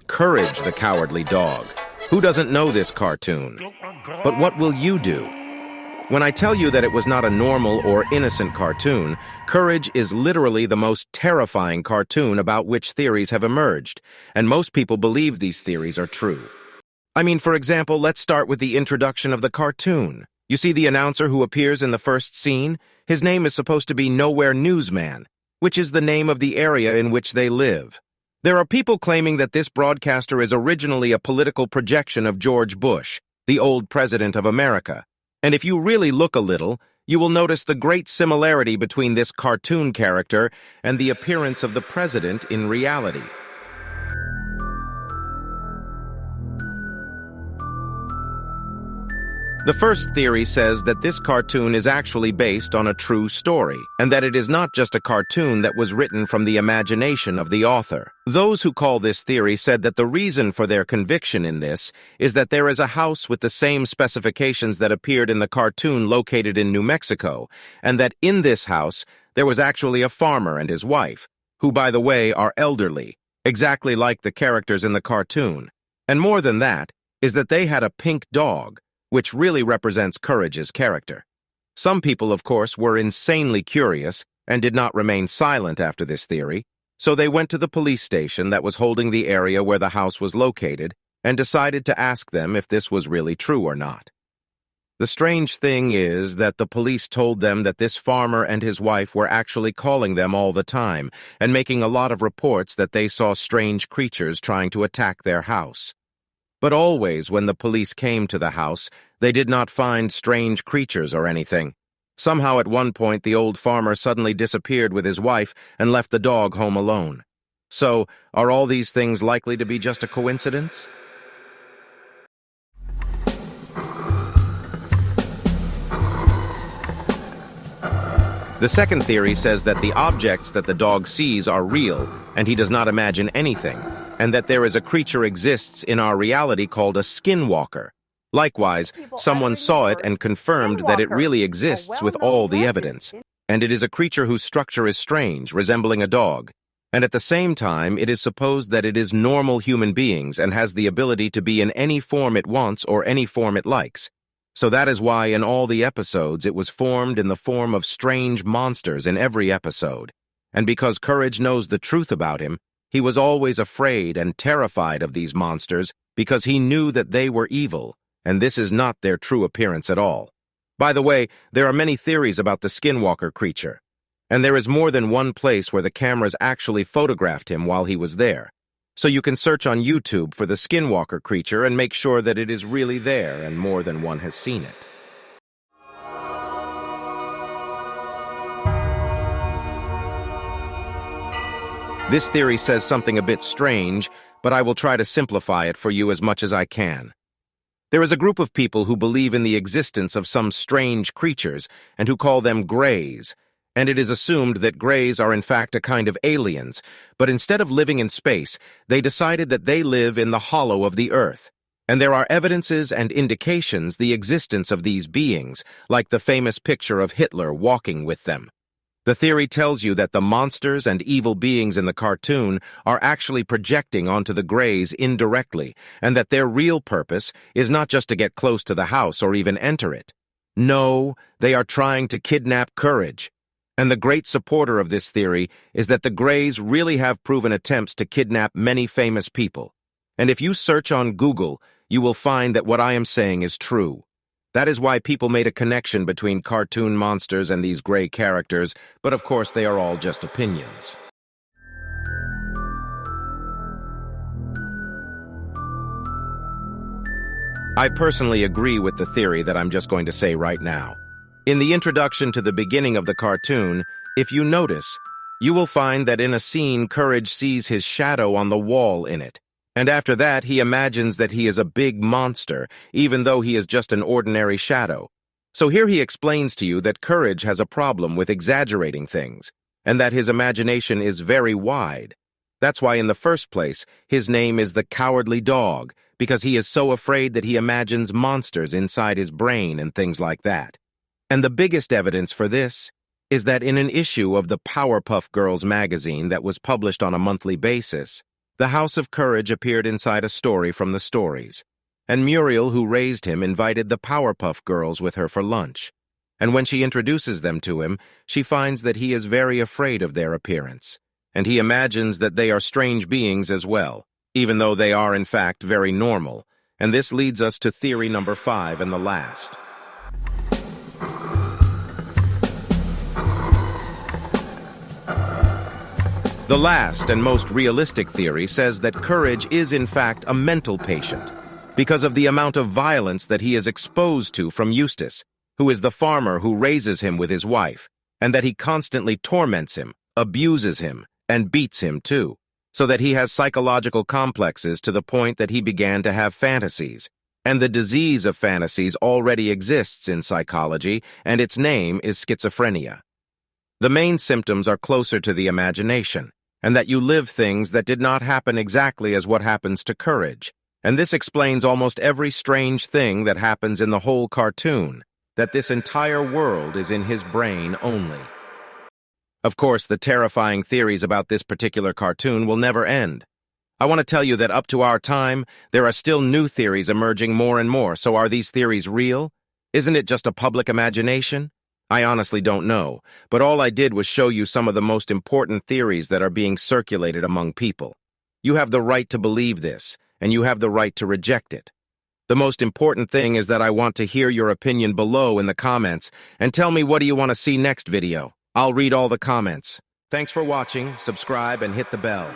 Courage the Cowardly Dog. Who doesn't know this cartoon? But what will you do? When I tell you that it was not a normal or innocent cartoon, Courage is literally the most terrifying cartoon about which theories have emerged, and most people believe these theories are true. I mean, for example, let's start with the introduction of the cartoon. You see the announcer who appears in the first scene? His name is supposed to be Nowhere Newsman, which is the name of the area in which they live. There are people claiming that this broadcaster is originally a political projection of George Bush, the old president of America. And if you really look a little, you will notice the great similarity between this cartoon character and the appearance of the president in reality. The first theory says that this cartoon is actually based on a true story, and that it is not just a cartoon that was written from the imagination of the author. Those who call this theory said that the reason for their conviction in this is that there is a house with the same specifications that appeared in the cartoon located in New Mexico, and that in this house there was actually a farmer and his wife, who, by the way, are elderly, exactly like the characters in the cartoon. And more than that, is that they had a pink dog, which really represents Courage's character. Some people, of course, were insanely curious and did not remain silent after this theory, so they went to the police station that was holding the area where the house was located and decided to ask them if this was really true or not. The strange thing is that the police told them that this farmer and his wife were actually calling them all the time and making a lot of reports that they saw strange creatures trying to attack their house. But always when the police came to the house, they did not find strange creatures or anything. Somehow at one point the old farmer suddenly disappeared with his wife and left the dog home alone. So, are all these things likely to be just a coincidence? The second theory says that the objects that the dog sees are real, and he does not imagine anything, and that there is a creature exists in our reality called a skinwalker. Likewise, someone saw it and confirmed that it really exists with all the evidence, and it is a creature whose structure is strange, resembling a dog. And at the same time, it is supposed that it is normal human beings and has the ability to be in any form it wants or any form it likes. So that is why in all the episodes it was formed in the form of strange monsters in every episode. And because Courage knows the truth about him, he was always afraid and terrified of these monsters because he knew that they were evil, and this is not their true appearance at all. By the way, there are many theories about the skinwalker creature, and there is more than one place where the cameras actually photographed him while he was there. So you can search on YouTube for the skinwalker creature and make sure that it is really there and more than one has seen it. This theory says something a bit strange, but I will try to simplify it for you as much as I can. There is a group of people who believe in the existence of some strange creatures and who call them Greys, and it is assumed that Greys are in fact a kind of aliens, but instead of living in space, they decided that they live in the hollow of the Earth. And there are evidences and indications the existence of these beings, like the famous picture of Hitler walking with them. The theory tells you that the monsters and evil beings in the cartoon are actually projecting onto the Greys indirectly, and that their real purpose is not just to get close to the house or even enter it. No, they are trying to kidnap Courage. And the great supporter of this theory is that the Greys really have proven attempts to kidnap many famous people. And if you search on Google, you will find that what I am saying is true. That is why people made a connection between cartoon monsters and these Grey characters, but of course they are all just opinions. I personally agree with the theory that I'm just going to say right now. In the introduction to the beginning of the cartoon, if you notice, you will find that in a scene Courage sees his shadow on the wall in it. And after that, he imagines that he is a big monster, even though he is just an ordinary shadow. So here he explains to you that Courage has a problem with exaggerating things, and that his imagination is very wide. That's why in the first place, his name is the Cowardly Dog, because he is so afraid that he imagines monsters inside his brain and things like that. And the biggest evidence for this is that in an issue of the Powerpuff Girls magazine that was published on a monthly basis, the House of Courage appeared inside a story from the stories, and Muriel, who raised him, invited the Powerpuff Girls with her for lunch. And when she introduces them to him, she finds that he is very afraid of their appearance, and he imagines that they are strange beings as well, even though they are in fact very normal. And this leads us to theory number 5 and the last. The last and most realistic theory says that Courage is in fact a mental patient because of the amount of violence that he is exposed to from Eustace, who is the farmer who raises him with his wife, and that he constantly torments him, abuses him, and beats him too, so that he has psychological complexes to the point that he began to have fantasies. And the disease of fantasies already exists in psychology, and its name is schizophrenia. The main symptoms are closer to the imagination, and that you live things that did not happen exactly as what happens to Courage. And this explains almost every strange thing that happens in the whole cartoon, that this entire world is in his brain only. Of course, the terrifying theories about this particular cartoon will never end. I want to tell you that up to our time, there are still new theories emerging more and more. So are these theories real? Isn't it just a public imagination? I honestly don't know, but all I did was show you some of the most important theories that are being circulated among people. You have the right to believe this, and you have the right to reject it. The most important thing is that I want to hear your opinion below in the comments, and tell me, what do you want to see next video? I'll read all the comments. Thanks for watching, subscribe, and hit the bell.